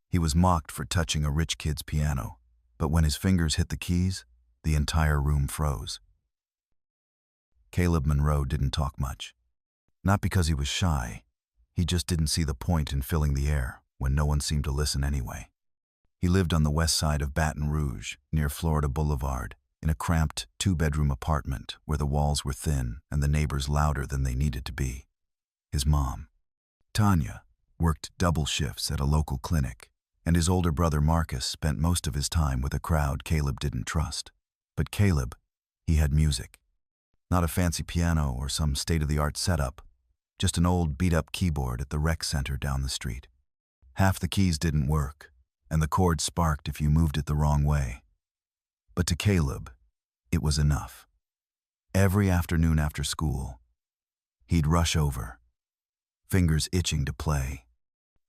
He was mocked for touching a rich kid's piano, but when his fingers hit the keys, the entire room froze. Caleb Monroe didn't talk much. Not because he was shy, he just didn't see the point in filling the air when no one seemed to listen anyway. He lived on the west side of Baton Rouge, near Florida Boulevard, in a cramped two-bedroom apartment where the walls were thin and the neighbors louder than they needed to be. His mom, Tanya, worked double shifts at a local clinic, and his older brother Marcus spent most of his time with a crowd Caleb didn't trust. But Caleb, he had music. Not a fancy piano or some state-of-the-art setup, just an old beat-up keyboard at the rec center down the street. Half the keys didn't work, and the chord sparked if you moved it the wrong way. But to Caleb, it was enough. Every afternoon after school, he'd rush over, fingers itching to play.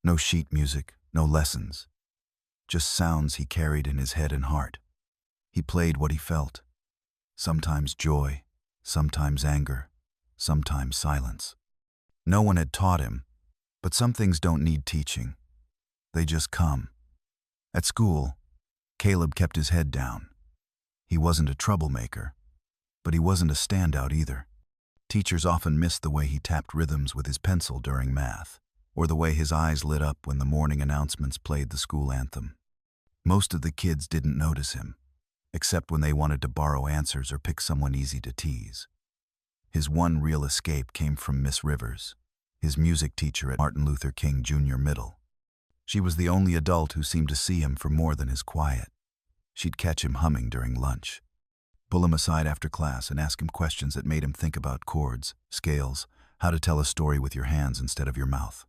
No sheet music, no lessons, just sounds he carried in his head and heart. He played what he felt, sometimes joy, sometimes anger, sometimes silence. No one had taught him, but some things don't need teaching. They just come. At school, Caleb kept his head down. He wasn't a troublemaker, but he wasn't a standout either. Teachers often missed the way he tapped rhythms with his pencil during math, or the way his eyes lit up when the morning announcements played the school anthem. Most of the kids didn't notice him, except when they wanted to borrow answers or pick someone easy to tease. His one real escape came from Miss Rivers, his music teacher at Martin Luther King Jr. Middle. She was the only adult who seemed to see him for more than his quiet. She'd catch him humming during lunch, pull him aside after class and ask him questions that made him think about chords, scales, how to tell a story with your hands instead of your mouth.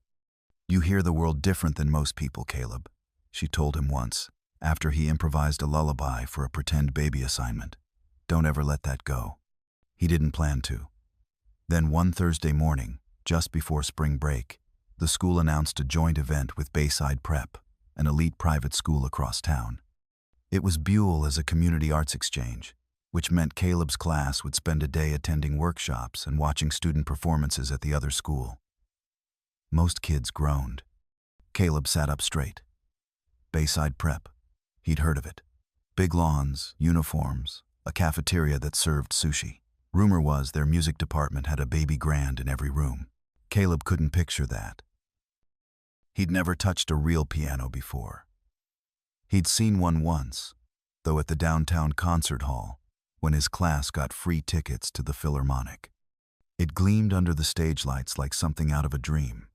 "You hear the world different than most people, Caleb," she told him once, after he improvised a lullaby for a pretend baby assignment. "Don't ever let that go." He didn't plan to. Then one Thursday morning, just before spring break, the school announced a joint event with Bayside Prep, an elite private school across town. It was billed as a community arts exchange, which meant Caleb's class would spend a day attending workshops and watching student performances at the other school. Most kids groaned. Caleb sat up straight. Bayside Prep. He'd heard of it. Big lawns, uniforms, a cafeteria that served sushi. Rumor was their music department had a baby grand in every room. Caleb couldn't picture that. He'd never touched a real piano before. He'd seen one once, though at the downtown concert hall, when his class got free tickets to the Philharmonic. It gleamed under the stage lights like something out of a dream.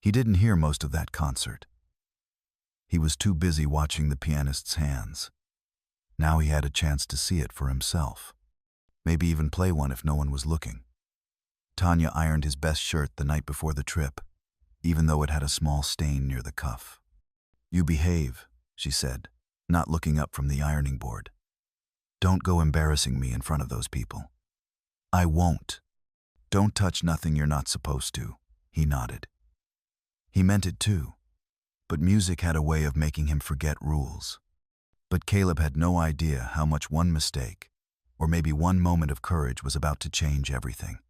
He didn't hear most of that concert. He was too busy watching the pianist's hands. Now he had a chance to see it for himself. Maybe even play one if no one was looking. Tanya ironed his best shirt the night before the trip, even though it had a small stain near the cuff. "You behave," she said, not looking up from the ironing board. "Don't go embarrassing me in front of those people." "I won't." "Don't touch nothing you're not supposed to," he nodded. He meant it too, but music had a way of making him forget rules. But Caleb had no idea how much one mistake, or maybe one moment of courage, was about to change everything.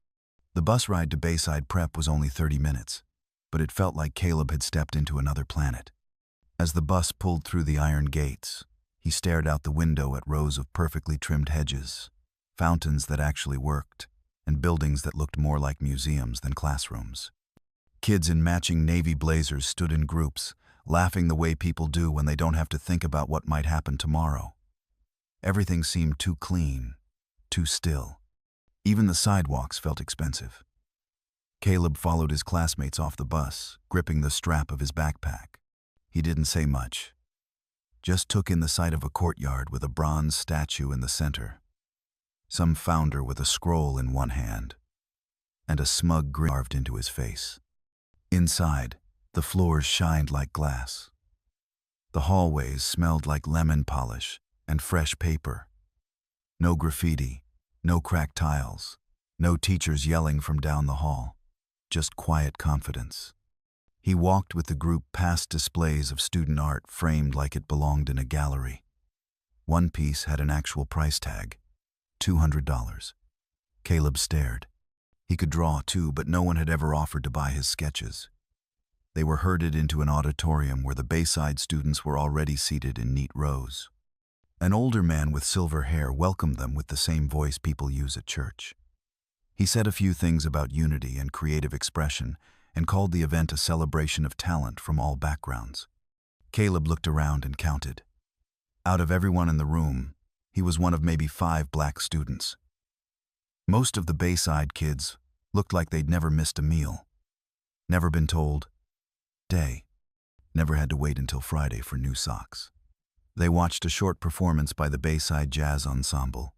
The bus ride to Bayside Prep was only 30 minutes, but it felt like Caleb had stepped into another planet. As the bus pulled through the iron gates, he stared out the window at rows of perfectly trimmed hedges, fountains that actually worked, and buildings that looked more like museums than classrooms. Kids in matching navy blazers stood in groups, laughing the way people do when they don't have to think about what might happen tomorrow. Everything seemed too clean, too still. Even the sidewalks felt expensive. Caleb followed his classmates off the bus, gripping the strap of his backpack. He didn't say much, just took in the sight of a courtyard with a bronze statue in the center, some founder with a scroll in one hand, and a smug grin carved into his face. Inside, the floors shined like glass. The hallways smelled like lemon polish and fresh paper. No graffiti, no cracked tiles, no teachers yelling from down the hall, just quiet confidence. He walked with the group past displays of student art framed like it belonged in a gallery. One piece had an actual price tag, $200. Caleb stared. He could draw too, but no one had ever offered to buy his sketches. They were herded into an auditorium where the Bayside students were already seated in neat rows. An older man with silver hair welcomed them with the same voice people use at church. He said a few things about unity and creative expression and called the event a celebration of talent from all backgrounds. Caleb looked around and counted. Out of everyone in the room, he was one of maybe 5 black students. Most of the Bayside kids looked like they'd never missed a meal, never been told, day, never had to wait until Friday for new socks. They watched a short performance by the Bayside Jazz Ensemble.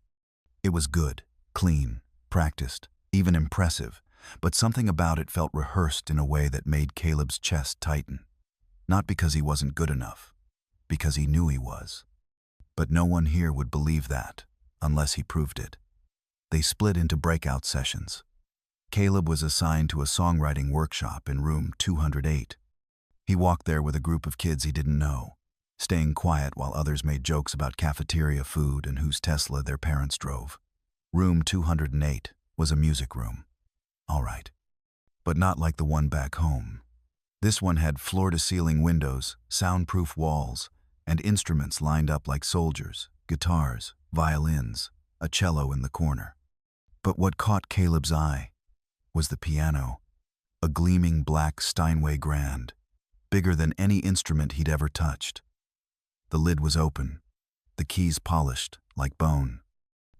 It was good, clean, practiced, even impressive, but something about it felt rehearsed in a way that made Caleb's chest tighten. Not because he wasn't good enough, because he knew he was. But no one here would believe that, unless he proved it. They split into breakout sessions. Caleb was assigned to a songwriting workshop in room 208. He walked there with a group of kids he didn't know, staying quiet while others made jokes about cafeteria food and whose Tesla their parents drove. Room 208 was a music room. All right. But not like the one back home. This one had floor-to-ceiling windows, soundproof walls, and instruments lined up like soldiers, guitars, violins, a cello in the corner. But what caught Caleb's eye was the piano, a gleaming black Steinway Grand, bigger than any instrument he'd ever touched. The lid was open, the keys polished like bone.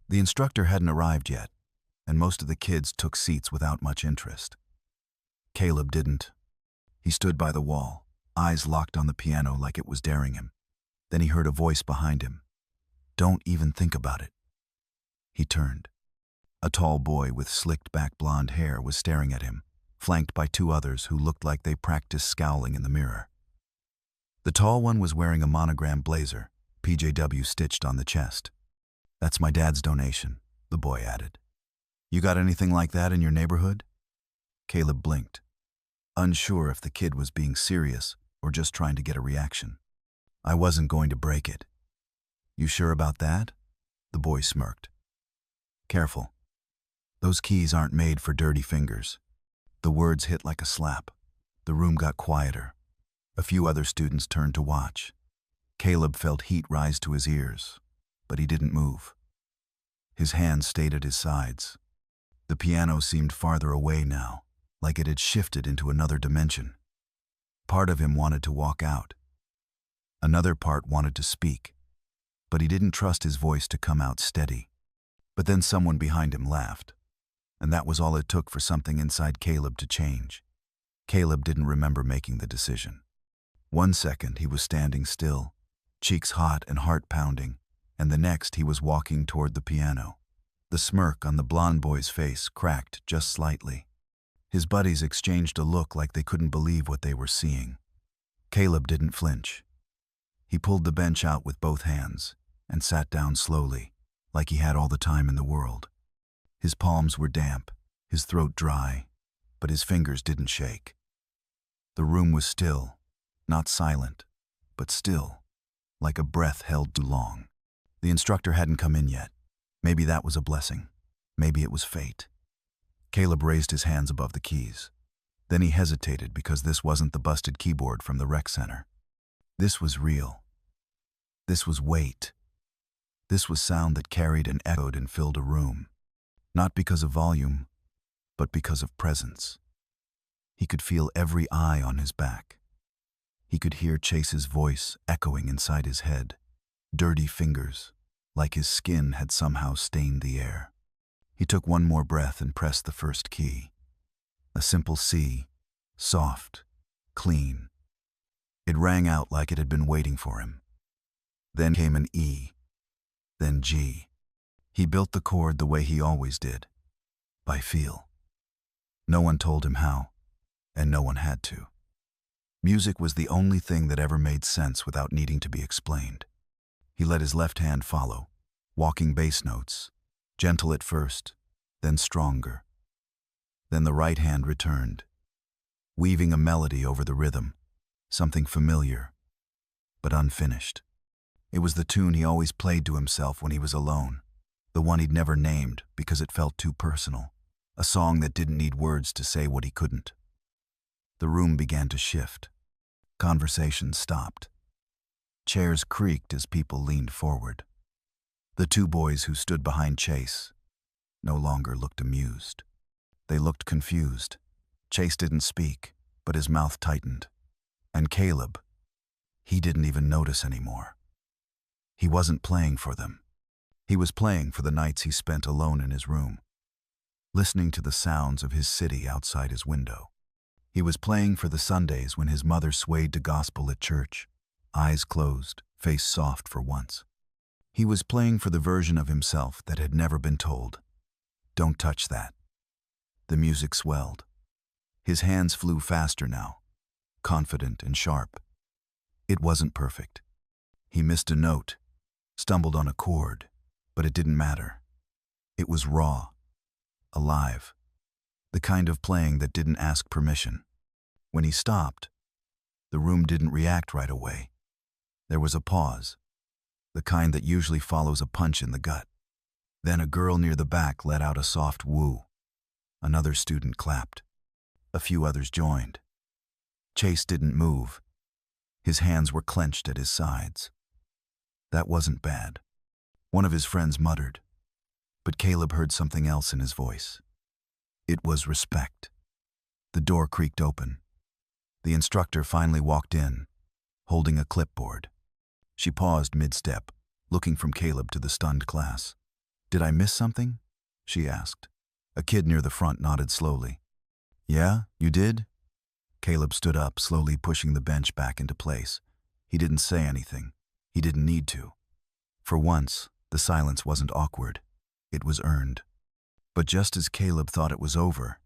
The instructor hadn't arrived yet, and most of the kids took seats without much interest. Caleb didn't. He stood by the wall, eyes locked on the piano like it was daring him. Then he heard a voice behind him. "Don't even think about it." He turned. A tall boy with slicked-back blonde hair was staring at him, flanked by 2 others who looked like they practiced scowling in the mirror. The tall one was wearing a monogram blazer, PJW stitched on the chest. "That's my dad's donation," the boy added. "You got anything like that in your neighborhood?" Caleb blinked, unsure if the kid was being serious or just trying to get a reaction. "I wasn't going to break it." "You sure about that?" The boy smirked. "Careful. Those keys aren't made for dirty fingers." The words hit like a slap. The room got quieter. A few other students turned to watch. Caleb felt heat rise to his ears, but he didn't move. His hands stayed at his sides. The piano seemed farther away now, like it had shifted into another dimension. Part of him wanted to walk out. Another part wanted to speak, but he didn't trust his voice to come out steady. But then someone behind him laughed, and that was all it took for something inside Caleb to change. Caleb didn't remember making the decision. 1 second he was standing still, cheeks hot and heart pounding, and the next he was walking toward the piano. The smirk on the blonde boy's face cracked just slightly. His buddies exchanged a look like they couldn't believe what they were seeing. Caleb didn't flinch. He pulled the bench out with both hands and sat down slowly, like he had all the time in the world. His palms were damp, his throat dry, but his fingers didn't shake. The room was still, not silent, but still, like a breath held too long. The instructor hadn't come in yet. Maybe that was a blessing. Maybe it was fate. Caleb raised his hands above the keys. Then he hesitated because this wasn't the busted keyboard from the rec center. This was real. This was weight. This was sound that carried and echoed and filled a room. Not because of volume, but because of presence. He could feel every eye on his back. He could hear Chase's voice echoing inside his head. Dirty fingers, like his skin had somehow stained the air. He took one more breath and pressed the first key. A simple C, soft, clean. It rang out like it had been waiting for him. Then came an E, then G. He built the chord the way he always did, by feel. No one told him how, and no one had to. Music was the only thing that ever made sense without needing to be explained. He let his left hand follow, walking bass notes, gentle at first, then stronger. Then the right hand returned, weaving a melody over the rhythm, something familiar, but unfinished. It was the tune he always played to himself when he was alone, the one he'd never named because it felt too personal, a song that didn't need words to say what he couldn't. The room began to shift. Conversations stopped. Chairs creaked as people leaned forward. The two boys who stood behind Chase no longer looked amused. They looked confused. Chase didn't speak, but his mouth tightened. And Caleb, he didn't even notice anymore. He wasn't playing for them. He was playing for the nights he spent alone in his room, listening to the sounds of his city outside his window. He was playing for the Sundays when his mother swayed to gospel at church, eyes closed, face soft for once. He was playing for the version of himself that had never been told, "Don't touch that." The music swelled. His hands flew faster now, confident and sharp. It wasn't perfect. He missed a note, stumbled on a chord, but it didn't matter. It was raw, alive, the kind of playing that didn't ask permission. When he stopped, the room didn't react right away. There was a pause, the kind that usually follows a punch in the gut. Then a girl near the back let out a soft woo. Another student clapped. A few others joined. Chase didn't move. His hands were clenched at his sides. That wasn't bad. One of his friends muttered, but Caleb heard something else in his voice. It was respect. The door creaked open. The instructor finally walked in, holding a clipboard. She paused mid-step, looking from Caleb to the stunned class. "Did I miss something?" she asked. A kid near the front nodded slowly. "Yeah, you did?" Caleb stood up, slowly pushing the bench back into place. He didn't say anything. He didn't need to. For once, the silence wasn't awkward. It was earned. But just as Caleb thought it was over,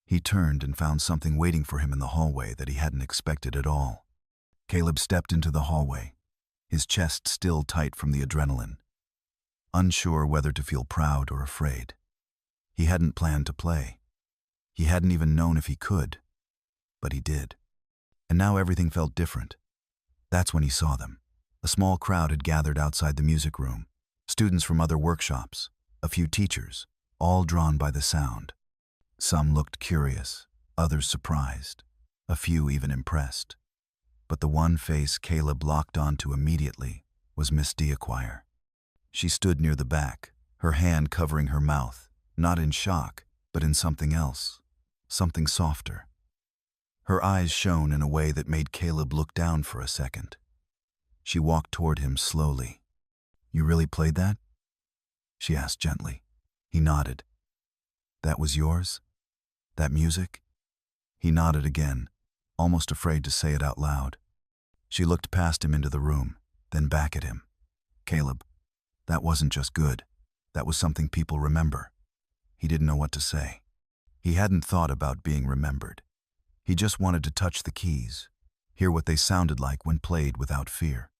he turned and found something waiting for him in the hallway that he hadn't expected at all. Caleb stepped into the hallway, his chest still tight from the adrenaline, unsure whether to feel proud or afraid. He hadn't planned to play. He hadn't even known if he could, but he did. And now everything felt different. That's when he saw them. A small crowd had gathered outside the music room, students from other workshops, a few teachers, all drawn by the sound. Some looked curious, others surprised, a few even impressed. But the one face Caleb locked onto immediately was Miss Deacquire. She stood near the back, her hand covering her mouth, not in shock, but in something else, something softer. Her eyes shone in a way that made Caleb look down for a second. She walked toward him slowly. "You really played that?" she asked gently. He nodded. "That was yours? That music?" He nodded again, almost afraid to say it out loud. She looked past him into the room, then back at him. "Caleb, that wasn't just good. That was something people remember." He didn't know what to say. He hadn't thought about being remembered. He just wanted to touch the keys, hear what they sounded like when played without fear.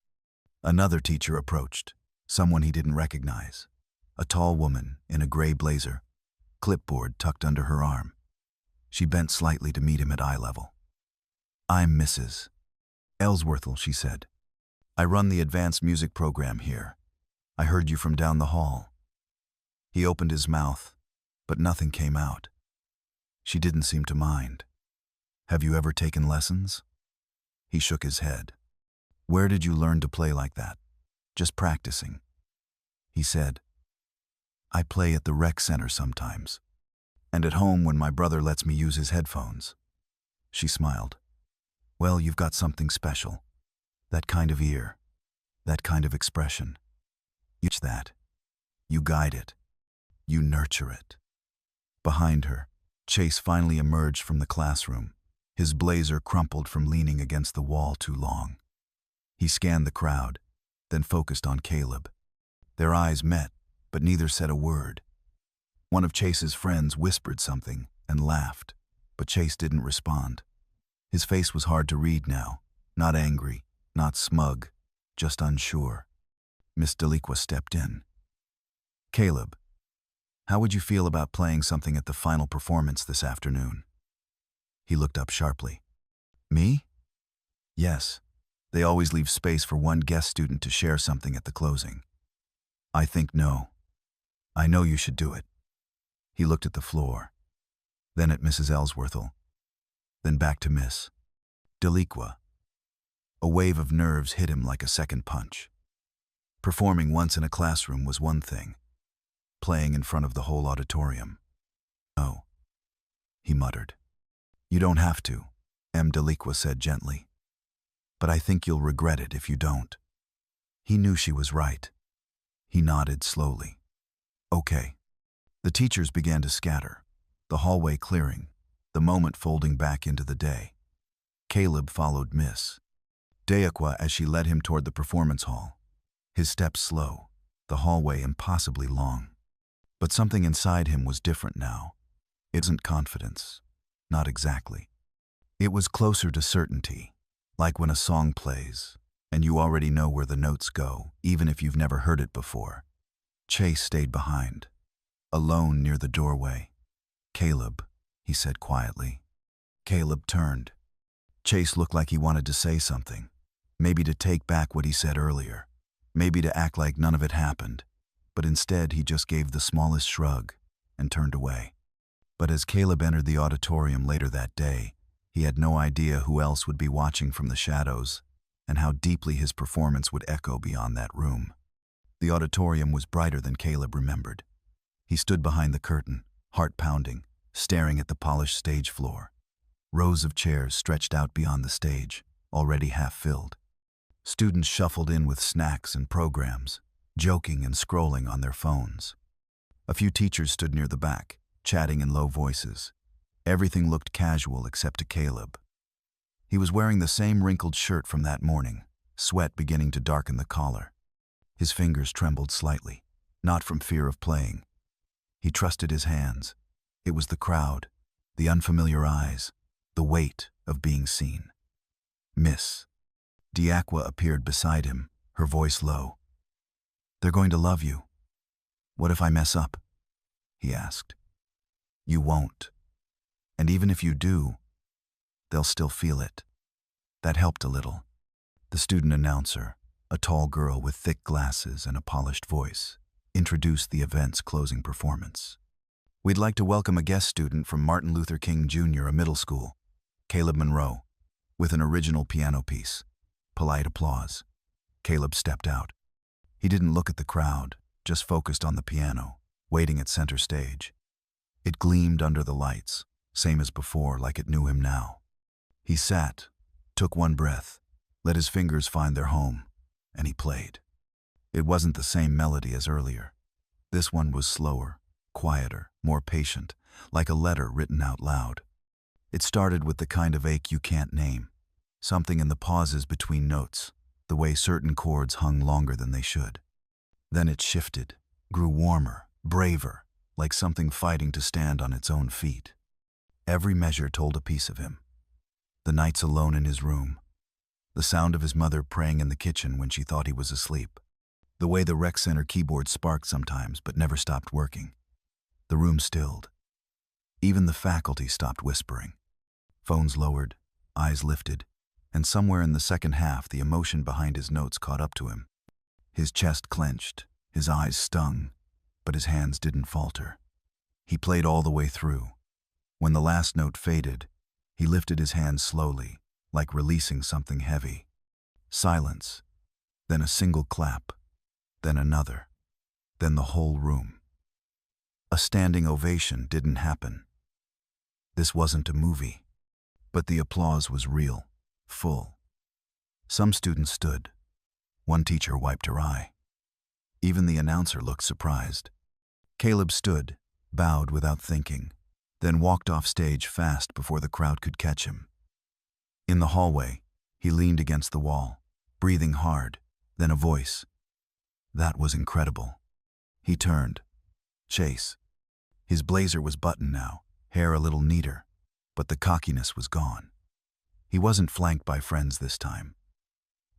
Another teacher approached, someone he didn't recognize. A tall woman in a gray blazer, clipboard tucked under her arm. She bent slightly to meet him at eye level. "I'm Mrs. Ellsworthel," she said. "I run the advanced music program here. I heard you from down the hall." He opened his mouth, but nothing came out. She didn't seem to mind. "Have you ever taken lessons?" He shook his head. "Where did you learn to play like that?" "Just practicing." He said, "I play at the rec center sometimes, and at home when my brother lets me use his headphones." She smiled. "Well, you've got something special. That kind of ear, that kind of expression. You teach that. You guide it. You nurture it." Behind her, Chase finally emerged from the classroom, his blazer crumpled from leaning against the wall too long. He scanned the crowd, then focused on Caleb. Their eyes met, but neither said a word. One of Chase's friends whispered something and laughed, but Chase didn't respond. His face was hard to read now, not angry, not smug, just unsure. Miss Deacquire stepped in. "Caleb, how would you feel about playing something at the final performance this afternoon?" He looked up sharply. "Me?" "Yes. They always leave space for one guest student to share something at the closing." "I think no. I know you should do it." He looked at the floor, then at Mrs. Ellsworthel. then back to Miss Deliqua. A wave of nerves hit him like a second punch. Performing once in a classroom was one thing. Playing in front of the whole auditorium. "No," he muttered. "You don't have to," M. Deliqua said gently. "But I think you'll regret it if you don't." He knew she was right. He nodded slowly. "Okay." The teachers began to scatter, the hallway clearing, the moment folding back into the day. Caleb followed Miss Deliqua as she led him toward the performance hall. His steps slow, the hallway impossibly long. But something inside him was different now. It wasn't confidence. Not exactly. It was closer to certainty, like when a song plays, and you already know where the notes go, even if you've never heard it before. Chase stayed behind, alone near the doorway. "Caleb," he said quietly. Caleb turned. Chase looked like he wanted to say something, maybe to take back what he said earlier, maybe to act like none of it happened, but instead he just gave the smallest shrug and turned away. But as Caleb entered the auditorium later that day, he had no idea who else would be watching from the shadows and how deeply his performance would echo beyond that room. The auditorium was brighter than Caleb remembered. He stood behind the curtain, heart pounding, staring at the polished stage floor. Rows of chairs stretched out beyond the stage, already half filled. Students shuffled in with snacks and programs, joking and scrolling on their phones. A few teachers stood near the back, chatting in low voices. Everything looked casual except to Caleb. He was wearing the same wrinkled shirt from that morning, sweat beginning to darken the collar. His fingers trembled slightly, not from fear of playing. He trusted his hands. It was the crowd, the unfamiliar eyes, the weight of being seen. Miss Deliqua appeared beside him, her voice low. "They're going to love you. What if I mess up?" he asked. "You won't. And even if you do, they'll still feel it." That helped a little. The student announcer, a tall girl with thick glasses and a polished voice, introduced the event's closing performance. "We'd like to welcome a guest student from Martin Luther King Jr., a middle school, Caleb Monroe, with an original piano piece." Polite applause. Caleb stepped out. He didn't look at the crowd, just focused on the piano, waiting at center stage. It gleamed under the lights, same as before, like it knew him now. He sat, took one breath, let his fingers find their home, and he played. It wasn't the same melody as earlier. This one was slower, quieter, more patient, like a letter written out loud. It started with the kind of ache you can't name, something in the pauses between notes, the way certain chords hung longer than they should. Then it shifted, grew warmer, braver, like something fighting to stand on its own feet. Every measure told a piece of him. The nights alone in his room, the sound of his mother praying in the kitchen when she thought he was asleep, the way the rec center keyboard sparked sometimes but never stopped working. The room stilled. Even the faculty stopped whispering. Phones lowered, eyes lifted, and somewhere in the second half the emotion behind his notes caught up to him. His chest clenched, his eyes stung, but his hands didn't falter. He played all the way through. When the last note faded, he lifted his hands slowly, like releasing something heavy. Silence, then a single clap, then another, then the whole room. A standing ovation didn't happen. This wasn't a movie, but the applause was real. Full. Some students stood. One teacher wiped her eye. Even the announcer looked surprised. Caleb stood, bowed without thinking, then walked off stage fast before the crowd could catch him. In the hallway, he leaned against the wall, breathing hard, then a voice. That was incredible. He turned. Chase. His blazer was buttoned now, hair a little neater, but the cockiness was gone. He wasn't flanked by friends this time.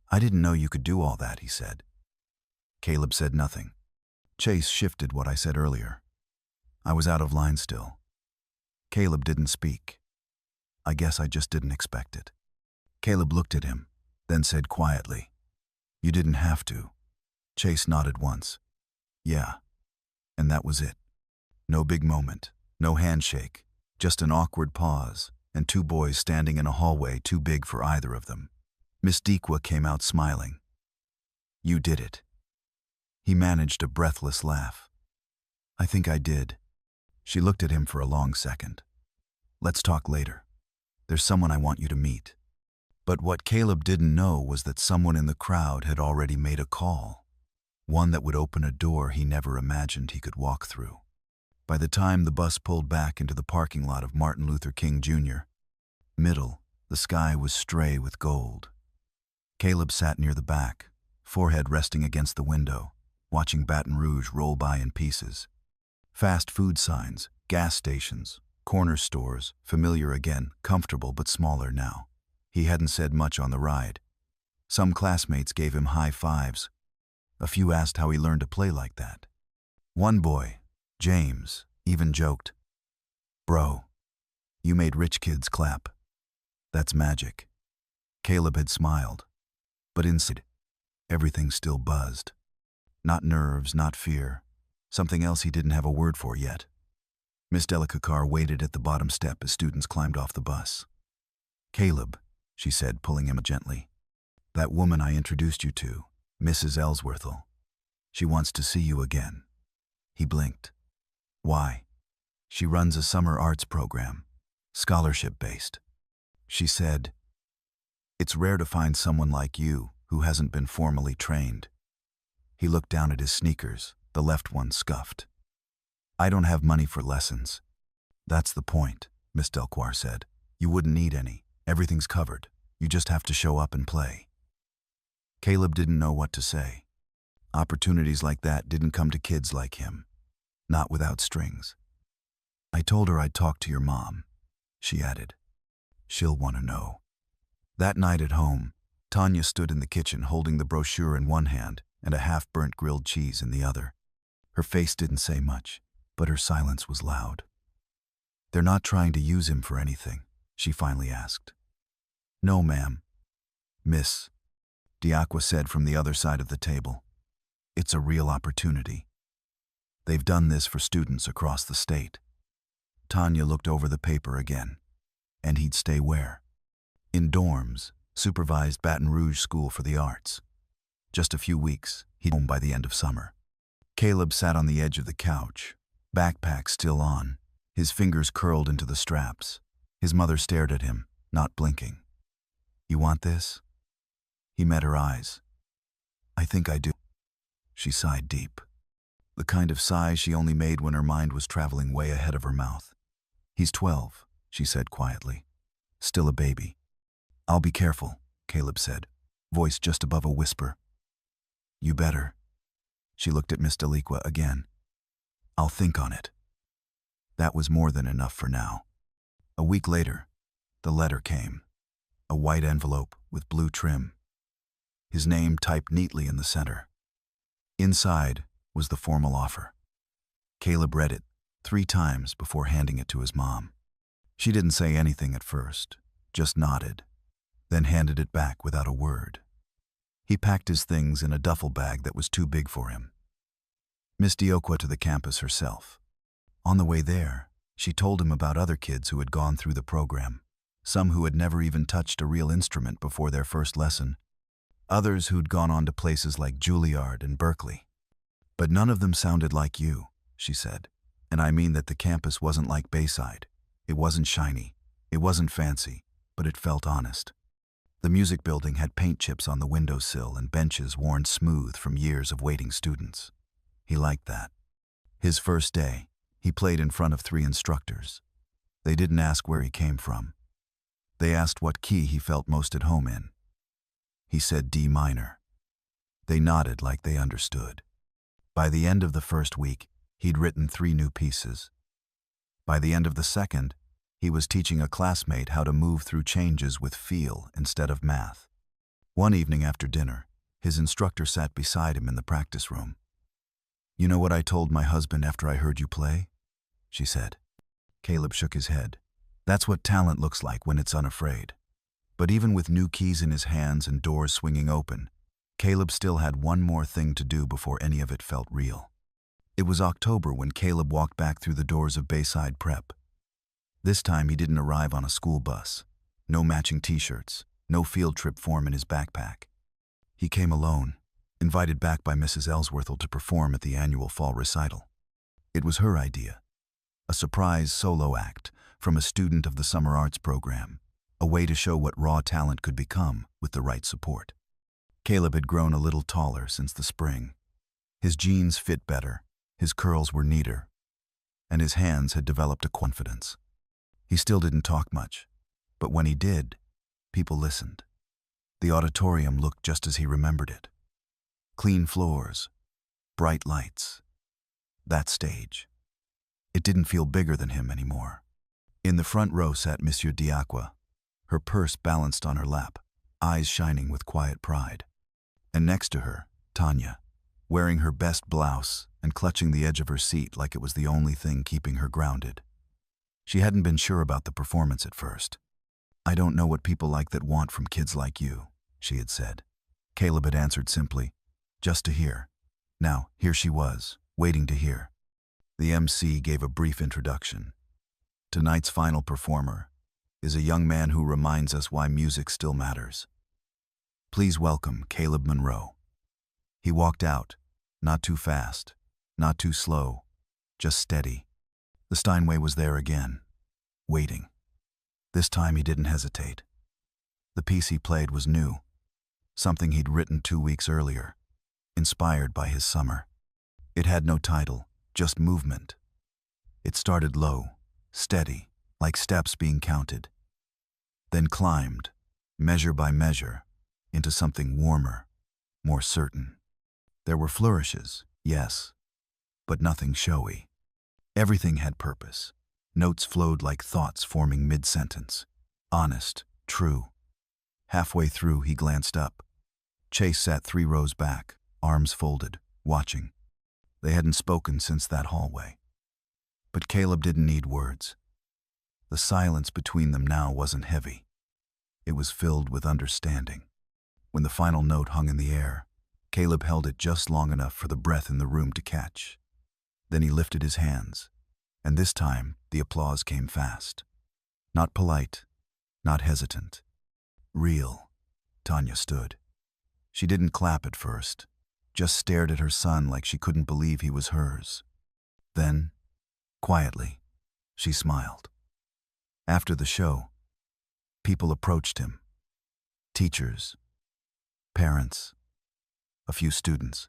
"I didn't know you could do all that," he said. Caleb said nothing. Chase shifted what I said earlier. I was out of line still. Caleb didn't speak. I guess I just didn't expect it. Caleb looked at him, then said quietly, "You didn't have to." Chase nodded once. "Yeah." And that was it. No big moment, no handshake, just an awkward pause, and two boys standing in a hallway too big for either of them. Miss Dequa came out smiling. "You did it." He managed a breathless laugh. "I think I did." She looked at him for a long second. "Let's talk later. There's someone I want you to meet." But what Caleb didn't know was that someone in the crowd had already made a call, one that would open a door he never imagined he could walk through. By the time the bus pulled back into the parking lot of Martin Luther King Jr. Middle, the sky was stray with gold. Caleb sat near the back, forehead resting against the window, watching Baton Rouge roll by in pieces. Fast food signs, gas stations, corner stores, familiar again, comfortable but smaller now. He hadn't said much on the ride. Some classmates gave him high fives. A few asked how he learned to play like that. One boy, James, even joked, "Bro, you made rich kids clap. That's magic." Caleb had smiled, but inside, everything still buzzed. Not nerves, not fear, something else he didn't have a word for yet. Miss Delicacar waited at the bottom step as students climbed off the bus. "Caleb," she said, pulling him gently, "that woman I introduced you to, Mrs. Ellsworthel, she wants to see you again." He blinked. "Why?" "She runs a summer arts program, scholarship-based. She said, it's rare to find someone like you who hasn't been formally trained." He looked down at his sneakers, the left one scuffed. "I don't have money for lessons." "That's the point," Miss Delquar said. "You wouldn't need any. Everything's covered. You just have to show up and play." Caleb didn't know what to say. Opportunities like that didn't come to kids like him. Not without strings. "I told her I'd talk to your mom," she added. "She'll want to know." That night at home, Tanya stood in the kitchen holding the brochure in one hand and a half-burnt grilled cheese in the other. Her face didn't say much, but her silence was loud. "They're not trying to use him for anything?" she finally asked. "No, ma'am," Miss Diaqua said from the other side of the table. "It's a real opportunity. They've done this for students across the state." Tanya looked over the paper again. "And he'd stay where?" "In dorms, supervised Baton Rouge School for the Arts. Just a few weeks, he'd home by the end of summer." Caleb sat on the edge of the couch, backpack still on, his fingers curled into the straps. His mother stared at him, not blinking. "You want this?" He met her eyes. "I think I do." She sighed deep. The kind of sigh she only made when her mind was traveling way ahead of her mouth. "He's 12, she said quietly. "Still a baby." "I'll be careful," Caleb said, voice just above a whisper. "You better." She looked at Miss Deliqua again. "I'll think on it." That was more than enough for now. A week later, the letter came. A white envelope with blue trim. His name typed neatly in the center. Inside was the formal offer. Caleb read it 3 times before handing it to his mom. She didn't say anything at first, just nodded, then handed it back without a word. He packed his things in a duffel bag that was too big for him. Miss Diaqua to the campus herself. On the way there, she told him about other kids who had gone through the program, some who had never even touched a real instrument before their first lesson, others who'd gone on to places like Juilliard and Berkeley. "But none of them sounded like you," she said. "And I mean that the campus wasn't like Bayside. It wasn't shiny, it wasn't fancy, but it felt honest. The music building had paint chips on the windowsill and benches worn smooth from years of waiting students. He liked that. His first day, he played in front of 3 instructors. They didn't ask where he came from. They asked what key he felt most at home in. He said D minor. They nodded like they understood. By the end of the first week, he'd written 3 new pieces. By the end of the second, he was teaching a classmate how to move through changes with feel instead of math. One evening after dinner, his instructor sat beside him in the practice room. "You know what I told my husband after I heard you play?" she said. Caleb shook his head. That's what talent looks like when it's unafraid. But even with new keys in his hands and doors swinging open, Caleb still had one more thing to do before any of it felt real. It was October when Caleb walked back through the doors of Bayside Prep. This time he didn't arrive on a school bus. No matching t-shirts, no field trip form in his backpack. He came alone, invited back by Mrs. Ellsworthel to perform at the annual fall recital. It was her idea. A surprise solo act from a student of the summer arts program, a way to show what raw talent could become with the right support. Caleb had grown a little taller since the spring. His jeans fit better, his curls were neater, and his hands had developed a confidence. He still didn't talk much, but when he did, people listened. The auditorium looked just as he remembered it. Clean floors, bright lights. That stage. It didn't feel bigger than him anymore. In the front row sat Monsieur Diacqua, her purse balanced on her lap, eyes shining with quiet pride. And next to her, Tanya, wearing her best blouse and clutching the edge of her seat like it was the only thing keeping her grounded. She hadn't been sure about the performance at first. "I don't know what people like that want from kids like you," she had said. Caleb had answered simply, "Just to hear." Now, here she was, waiting to hear. The MC gave a brief introduction. Tonight's final performer is a young man who reminds us why music still matters. Please welcome Caleb Monroe. He walked out, not too fast, not too slow, just steady. The Steinway was there again, waiting. This time he didn't hesitate. The piece he played was new, something he'd written 2 weeks earlier, inspired by his summer. It had no title, just movement. It started low, steady, like steps being counted, then climbed, measure by measure, into something warmer, more certain. There were flourishes, yes, but nothing showy. Everything had purpose. Notes flowed like thoughts forming mid-sentence. Honest, true. Halfway through, he glanced up. Chase sat 3 rows back, arms folded, watching. They hadn't spoken since that hallway. But Caleb didn't need words. The silence between them now wasn't heavy. It was filled with understanding. When the final note hung in the air, Caleb held it just long enough for the breath in the room to catch. Then he lifted his hands, and this time the applause came fast. Not polite, not hesitant. Real. Tanya stood. She didn't clap at first, just stared at her son like she couldn't believe he was hers. Then, quietly, she smiled. After the show, people approached him. Teachers, parents, a few students.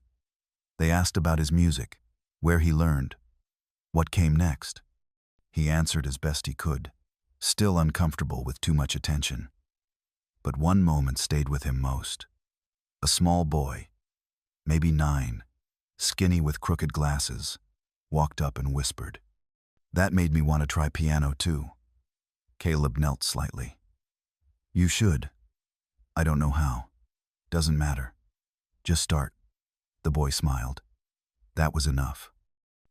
They asked about his music, where he learned, what came next. He answered as best he could, still uncomfortable with too much attention. But one moment stayed with him most. A small boy, maybe 9, skinny with crooked glasses, walked up and whispered. "That made me want to try piano too." Caleb knelt slightly. "You should. I don't know how. Doesn't matter. Just start." The boy smiled. That was enough.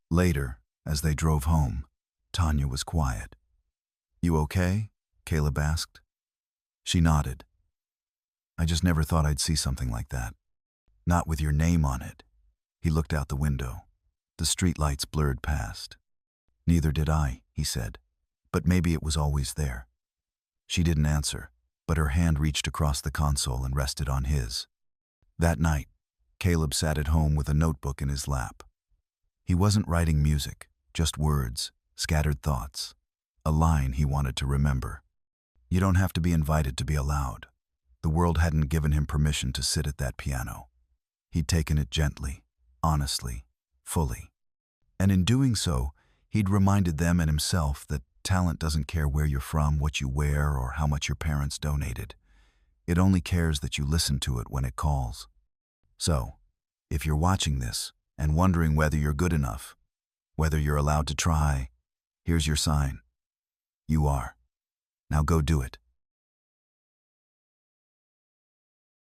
Later, as they drove home, Tanya was quiet. "You okay?" Caleb asked. She nodded. "I just never thought I'd see something like that. Not with your name on it." He looked out the window. The streetlights blurred past. "Neither did I," he said. "But maybe it was always there." She didn't answer, but her hand reached across the console and rested on his. That night, Caleb sat at home with a notebook in his lap. He wasn't writing music, just words, scattered thoughts, a line he wanted to remember. You don't have to be invited to be allowed. The world hadn't given him permission to sit at that piano. He'd taken it gently, honestly, fully. And in doing so, he'd reminded them and himself that talent doesn't care where you're from, what you wear, or how much your parents donated. It only cares that you listen to it when it calls. So, if you're watching this and wondering whether you're good enough, whether you're allowed to try, here's your sign. You are. Now go do it.